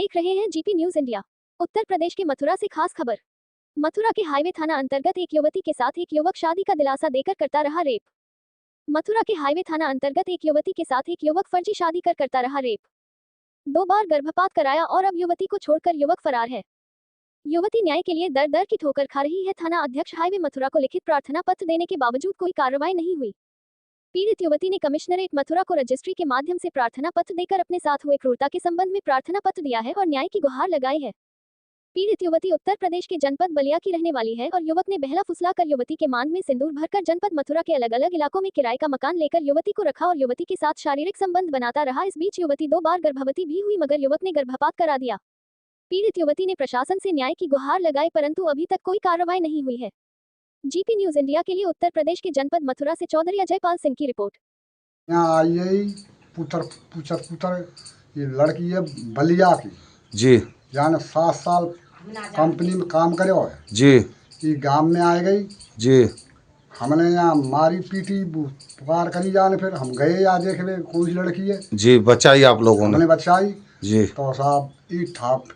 देख रहे हैं GP news India. Uttar Pradesh के मथुरा से खास खबर। मथुरा के हाईवे थाना अंतर्गत एक युवती के साथ एक युवक शादी का दिलासा देकर करता रहा रेप। मथुरा के हाईवे थाना अंतर्गत एक युवती के साथ एक युवक फर्जी शादी कर करता रहा रेप। 2 बार गर्भपात कराया और अब युवती को छोड़कर युवक फरार है। युवती न्याय के लिए दर दर की ठोकर खा रही है। थाना अध्यक्ष हाईवे मथुरा को लिखित प्रार्थना पत्र देने के बावजूद कोई कार्रवाई नहीं हुई। पीड़ित युवती ने कमिश्नरेट मथुरा को रजिस्ट्री के माध्यम से प्रार्थना पत्र देकर अपने साथ हुए क्रूरता के संबंध में प्रार्थना पत्र दिया है और न्याय की गुहार लगाई है। पीड़ित युवती उत्तर प्रदेश के जनपद बलिया की रहने वाली है और युवक ने बहला फुसला कर युवती के मांग में सिंदूर भरकर जनपद मथुरा के अलग अलग इलाकों में किराए का मकान लेकर युवती को रखा और युवती के साथ शारीरिक संबंध बनाता रहा। इस बीच युवती 2 बार गर्भवती भी हुई मगर युवक ने गर्भपात करा दिया। पीड़ित युवती ने प्रशासन से न्याय की गुहार लगाई परंतु अभी तक कोई कार्रवाई नहीं हुई है। जीपी न्यूज इंडिया के लिए उत्तर प्रदेश के जनपद मथुरा से चौधरी अजयपाल सिंह की रिपोर्ट। यहाँ आई है पुतर ये लड़की है बलिया की जी, यानी 7 साल कंपनी में काम करे है जी, ये गांव में आ गई जी, हमने यहाँ मारी पीटी पुकार करी जाने फिर हम गए यहाँ देखने कौन सी लड़की है जी, बचाई आप लोगों ने? हमने बचाई जी, तो साहब ये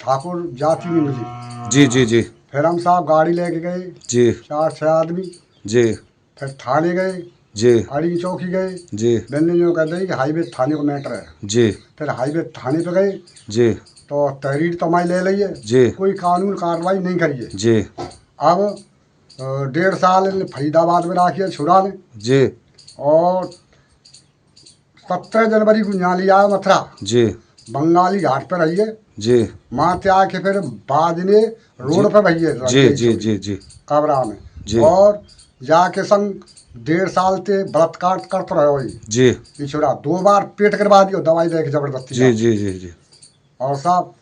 ठाकुर जाति में मिली। जी, जी, जी, फिर हम साहब गाड़ी लेके गए जी, 4-6 आदमी। जी, फिर थाने गए, जी, अड़ी चौकी गए, जी, मैंने जो कहते हैं कि हाईवे थाने को मैटर है। जी, फिर हाईवे थाने पे गए जी, तो तहरीर तो हमारी ले ली है, जी, कोई कानून कार्रवाई नहीं करी है। जी, अब 1.5 साल इन्हें फरीदाबाद में राखी है छुरा ने जी, और 17 जनवरी को यहाँ लिया है मथुरा जी, बंगाली घाट पर रही है जी, माते आके फिर बाद ने रोड पे भई है जी, जी, जी, जी, कबरा में जी, और जाके संग 1.5 साल ते बलात्कार करते रहे वही जी, ये छोरा 2 बार पेट करवा दियो दवाई दे के जबरदस्ती। जी, जी, जी, जी, और साहब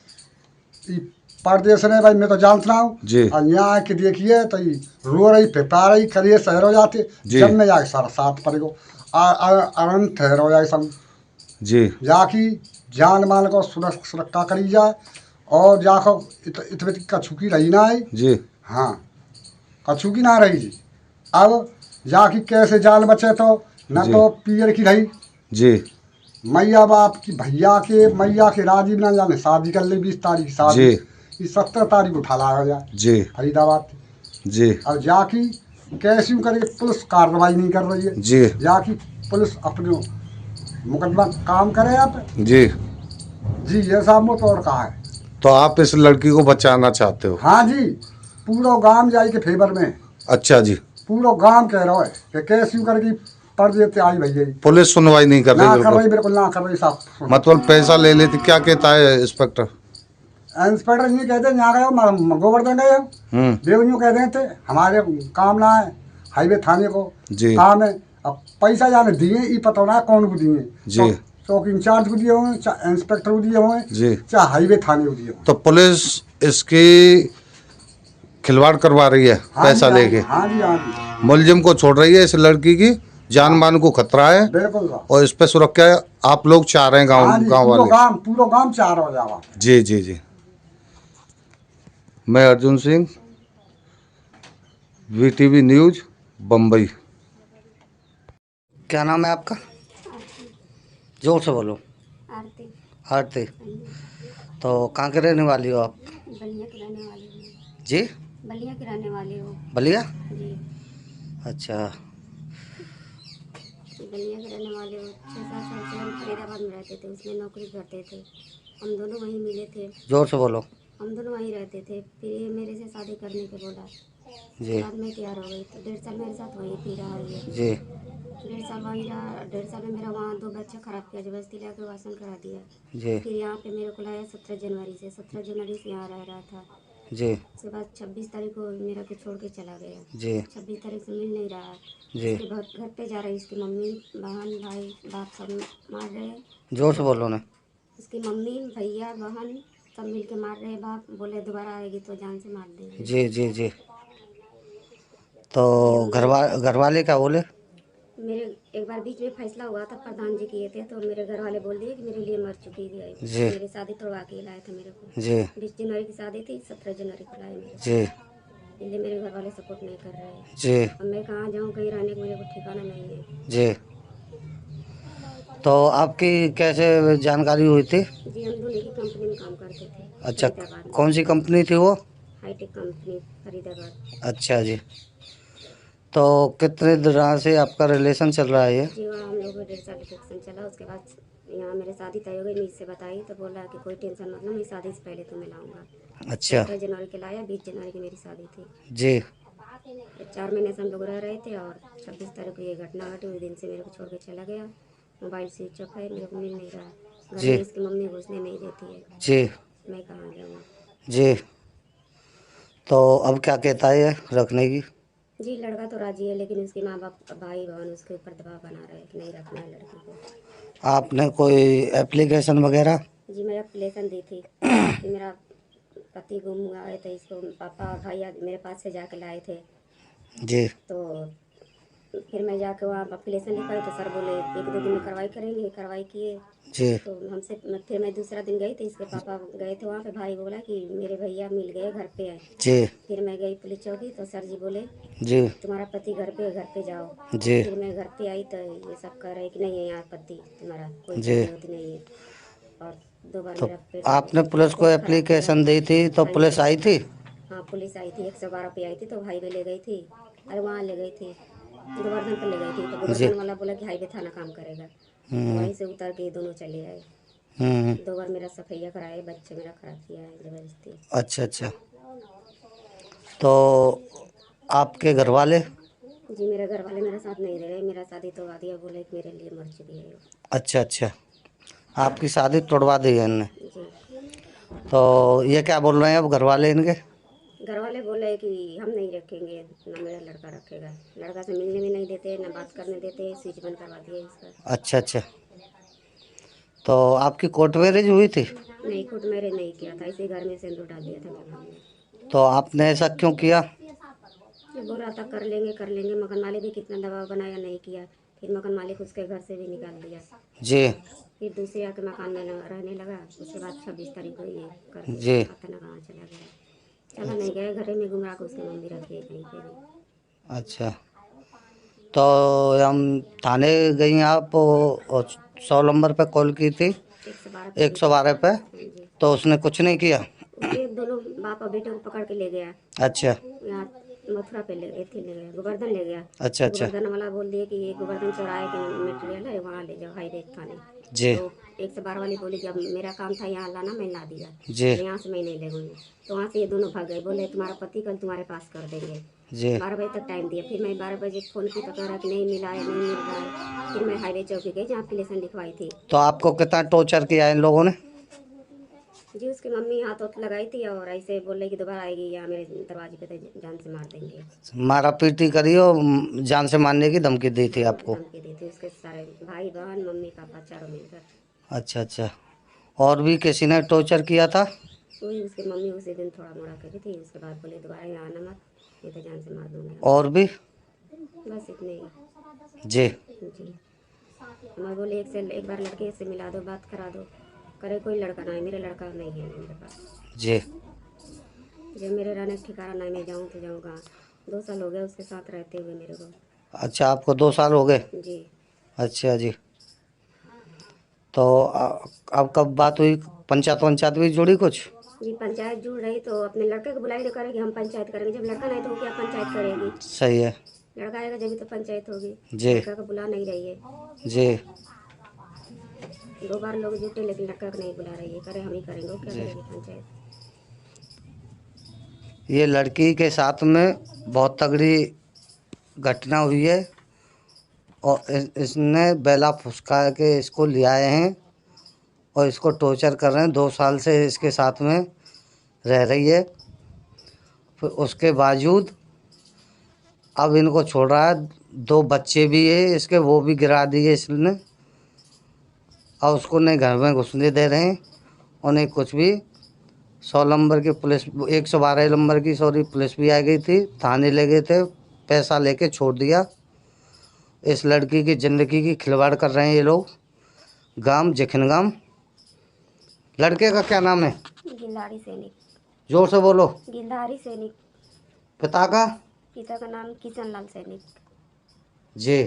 ये परदेश ने भाई मैं तो जानता हूँ जी, और यहाँ आके देखिए तो ये रो रही फिपा रही करिए शहर हो जाते जब में जाके सारा साथ पड़ेगो अनंत ठहर हो जाए संग जी, जाकी जान मान को सुरक्षा करी जाए और जाको इतने कछुकी रही ना है जी, हाँ कछुकी ना रही जी। अब जाकी कैसे जान बचे तो न जी, तो पीर की रही जी, मैया बाप की भैया के राजीव ना जाने शादी कर ली 20 तारीख शादी जी, ये 17 तारीख उठा लाया जाए जी, फरीदाबाद। जी, अब जाकी कैसी करके पुलिस कार्रवाई नहीं कर रही है। जी, जाकी पुलिस अपने मुकदमा काम करे आप जी, जी ये साहब वो तो और कहा है। तो आप इस लड़की को बचाना चाहते हो? हाँ जी पूरा गांव जाए के फेवर में अच्छा जी, पूरा गांव कह रहा है कि कैसी करके पड़ देते आई भैया पुलिस सुनवाई नहीं कर ना रही? कर रही बिल्कुल ना कर रही साहब। मतलब पैसा ले लेती? क्या कहता है इंस्पेक्टर? इंस्पेक्टर ये कहते हैं यहाँ गए गोवर्धन गए बेवनियों कह रहे थे हमारे काम ना है हाईवे थाने को जी, काम है। अब पैसा जाने दिए ये पता ना कौन को दिए जी, चौकी इंचार्ज को दिए हुए चाहे इंस्पेक्टर को दिए हुए जी, चाहे हाईवे थाने को दिए हुए। तो पुलिस इसकी खिलवाड़ करवा रही है पैसा लेके? हाँ जी हाँ जी मुलजिम को छोड़ रही है। इस लड़की की जान मान को खतरा है बिल्कुल साहब। और इस पे सुरक्षा आप लोग चाह रहे हैं गाँव वाले? पूरा गांव चाह रहा हो जावा। जी, जी, जी। मैं अर्जुन सिंह, वीटीवी न्यूज बम्बई। क्या नाम है आपका? जोर से बोलो। आरती। आरती। तो कहाँ के रहने वाली हो आप? बलिया की रहने वाली हूँ। जी? बलिया की रहने वाली हूँ। बलिया? जी अच्छा। बलिया की रहने वाली हूँ। 6-7 साल से हम फरीदाबाद में रहते थे, उसमें नौकरी करते थे। हम दोनों वहीं मिले थे। जोर से बोलो। हम दोनों वहीं रहते थे। फिर ये मेरे से शादी करने के बोला। जी, बाद में तैयार हो गई तो 1.5 साल मेरे साथ वहीं थी रहा है। जी, 1.5 साल वहीं रहा। 1.5 साल में मेरा वहाँ 2 बच्चे खराब किया, जबरदस्ती लाकर वासन करा दिया। जी, फिर यहाँ पे मेरे को लाया 17 जनवरी से। 17 जनवरी से यहाँ रह रहा था। जी, उसके बाद 26 तारीख को मेरा को छोड़ के चला गया। जी, 26 तारीख से मिल नहीं रहा। जी। उसके बाद घर पे जा रही, इसकी मम्मी बहन भाई बाप सब मार रहे। जोर से बोलो ना। उसकी मम्मी भैया बहन सब मिल के मार रहे। बाप बोले दोबारा आएगी तो जान से मार देंगे। जी, जी, जी। तो घर वाले क्या बोले? मेरे एक बार बीच में फैसला हुआ था, प्रधान जी किए थे, तो मेरे घर वाले बोल दिए कि मेरे लिए मर चुकी है। जी, मेरी शादी तोड़वा के लाए थे मेरे को। जी, 20 जनवरी की शादी थी, 17 जनवरी को लाए मेरे। जी, इसलिए मेरे घर वाले सपोर्ट नहीं कर रहे हैं। जी, अब मैं कहाँ जाऊँ, कहीं रहने को मेरे को ठिकाना नहीं है। जी। तो आपकी कैसे जानकारी हुई थी? जी हम दोनों की कंपनी में काम करते थे। अच्छा, फरीदाबाद में। कौन सी कंपनी थी वो? Hitech company Faridabad. अच्छा जी। तो कितने दिनों से आपका रिलेशन चल रहा है ये? जी वहाँ हम लोग का 1.5 साल रिलेशन चला। उसके बाद यहाँ मेरी शादी तय हो गई। मैं इससे बताई तो बोला कि कोई टेंशन मत लो, मैं शादी से पहले तुम्हें लाऊंगा। अच्छा 17 जनवरी के लाया, 20 जनवरी की मेरी शादी थी। जी। 4 महीने से हम लोग रह रहे थे और 26 तारीख को ये घटना घटी। उस दिन से मेरे को छोड़ के चला गया। मोबाइल स्विच ऑफ है, मेरे को मिल नहीं रहा। घर जी में इसकी मम्मी घुसने नहीं देती है। जी मैं कहाँ जाऊँ? जी। तो अब क्या कहता है ये रखने की? जी लड़का तो राजी है, लेकिन उसके माँ बाप भाई बहन उसके ऊपर दबाव बना रहे हैं कि नहीं रखना है लड़की को। आपने कोई एप्लीकेशन वगैरह? जी मैं एप्लीकेशन दी थी कि मेरा पति गुम हुआ है, तो इसको पापा भाई मेरे पास से जाके लाए थे। जी तो फिर मैं जाके वहाँ एप्लीकेशन लिखाई तो सर बोले 1-2 दिन में कार्रवाई करेंगे। कार्रवाई किए जी तो हमसे फिर मैं दूसरा दिन गई थी। इसके पापा गए थे वहाँ पे। भाई बोला कि मेरे भैया मिल गए, घर पे आए। जी फिर मैं गई पुलिस चौकी तो सर जी बोले जी तुम्हारा पति घर पे जाओ। जी फिर मैं घर पे आई तो ये सब कह रहे कि नहीं है यहाँ पति तुम्हारा, कोई जी। पति होती नहीं है। और 2 बार तो मेरा पेट आपने पुलिस को पेट खराब एप्लीकेशन किया। दी थी तो हाँ पुलिस जी। आई थी? हाँ पुलिस आई थी, 112 पे आई थी तो हाईवे ले गई थी। अरे वहाँ ले गई थी, गोवर्धन पर ले गई थी। तो जी। गोवर्धन वाला बोला कि हाईवे थाना काम करेगा। वहीं से उतर के दोनों चले आए। 2 बार मेरा सफैया कराए, बच्चे मेरा खराब किया है जबरदस्ती। अच्छा अच्छा। तो आपके घर वाले? जी मेरे घर वाले मेरे साथ नहीं रहे। मेरा शादी तो दिया, बोले कि मेरे लिए मर चुकी है। अच्छा अच्छा। आपकी शादी तोड़वा दी है इनने? जी तो ये क्या बोल रहे हैं अब घर वाले इनके? घर वाले बोले कि हम नहीं रखेंगे, ना मेरा लड़का रखेगा। लड़का से मिलने भी नहीं देते, ना बात करने देते। स्विच बंद करवा दिया इसका। अच्छा अच्छा। तो आपकी कोर्ट मैरिज हुई थी? नहीं खुद मेरे नहीं किया था, इसी घर में सिंदूर डाल दिया था मेरे हमने। तो आपने ऐसा क्यों किया? ये बोल रहा था कर लेंगे। मकान मालिक भी कितना दबाव बनाया, नहीं किया। फिर मकान मालिक उसके घर से भी निकाल दिया। जी फिर दूसरे आके मकान में रहने लगा। उसके बाद 26 तारीख को ये करके जी। पता ना कहाँ चला गया। चला नहीं गया, घर में घुमा के उसकी मम्मी रखी है कहीं पे भी। अच्छा। तो हम थाने गई आप और 100 नंबर पे कॉल की थी, 112 पे, जी तो उसने कुछ नहीं किया? उसके दोनों बाप और बेटे को पकड़ के ले गया। अच्छा यहाँ मथुरा पे ले गया, गोवर्धन ले गया। अच्छा अच्छा। गोवर्धन वाला बोल दिया कि ये गोवर्धन चौराहे के मटेरियल है, वहाँ ले जाओ हाईवे थाने। जी तो 112 वाली बोली कि अब मेरा काम था यहाँ लाना, मैं ला दिया। जी यहाँ से मैं नहीं ले गई। तो वहाँ से ये दोनों भाग गए। बोले तुम्हारा पति कल तुम्हारे पास कर देंगे। जी 12 बजे तक टाइम दिया। फिर मैं 12 बजे फ़ोन की तो कह रहा कि नहीं मिला है, नहीं मिल रहा है। फिर मैं हाईवे चौकी गई जहाँ एप्लीकेशन लिखवाई थी। तो आपको कितना टॉर्चर किया इन लोगों ने? जी उसकी मम्मी हाथ हाथ लगाई थी और ऐसे बोल रही कि दोबारा आएगी या मेरे दरवाजे पे तो जान से मार देंगे। मारा पीटी करी और जान से मारने की धमकी दी थी आपको? धमकी दी थी उसके सारे भाई बहन मम्मी पापा चारों मिलकर। अच्छा अच्छा। और भी किसी ने टॉर्चर किया था? वही उसकी मम्मी उसी दिन थोड़ा मोड़ा करी थी। उसके बाद बोले दोबारा यहाँ आना मत, नहीं तो जान से मार दूंगा। और भी? बस इतने ही। जी जी हमारे बोले एक बार लड़के से मिला दो, बात करा दो। करे कोई लड़का ना है, मेरे लड़का नहीं है मेरे पास। जी। जब मेरे रहने का ठिकाना नहीं, मैं जाऊँ तो जाऊँ कहाँ। 2 साल हो गया उसके साथ रहते हुए मेरे को। अच्छा आपको 2 साल हो गए? जी अच्छा जी। तो अब कब बात हुई? पंचायत भी जुड़ी कुछ? जी पंचायत जुड़ रही तो अपने लड़के को बुलाई तो करेगी हम पंचायत करेंगे। जब लड़का नहीं तो वो क्या पंचायत करेगी? सही है। लड़का आएगा जब तो पंचायत होगी। जी लड़का को बुला नहीं रही है। जी 2 बार लोग जुटे लेकिन लड़का को नहीं बुला रही है। करे हम ही करेंगे, वो क्या करेगी पंचायत? ये लड़की के साथ में बहुत तगड़ी घटना हुई है और इसने बेला फुसका के इसको ले आए हैं और इसको टॉर्चर कर रहे हैं। 2 साल से इसके साथ में रह रही है, फिर उसके बावजूद अब इनको छोड़ रहा है। 2 बच्चे भी है इसके, वो भी गिरा दिए इसने और उसको नहीं घर में घुसने दे रहे हैं और नहीं कुछ भी। 100 नंबर की पुलिस, 112 नंबर की सॉरी पुलिस भी आ गई थी, थाने ले गए थे, पैसा लेके छोड़ दिया। इस लड़की की ज़िंदगी की खिलवाड़ कर रहे हैं ये लोग। गांव जखनगाम। लड़के का क्या नाम है? गिल्हारी सैनिक। जोर से बोलो। गिल्हारी सैनिक। पिता का? पिता का नाम किशन लाल सैनिक। जी।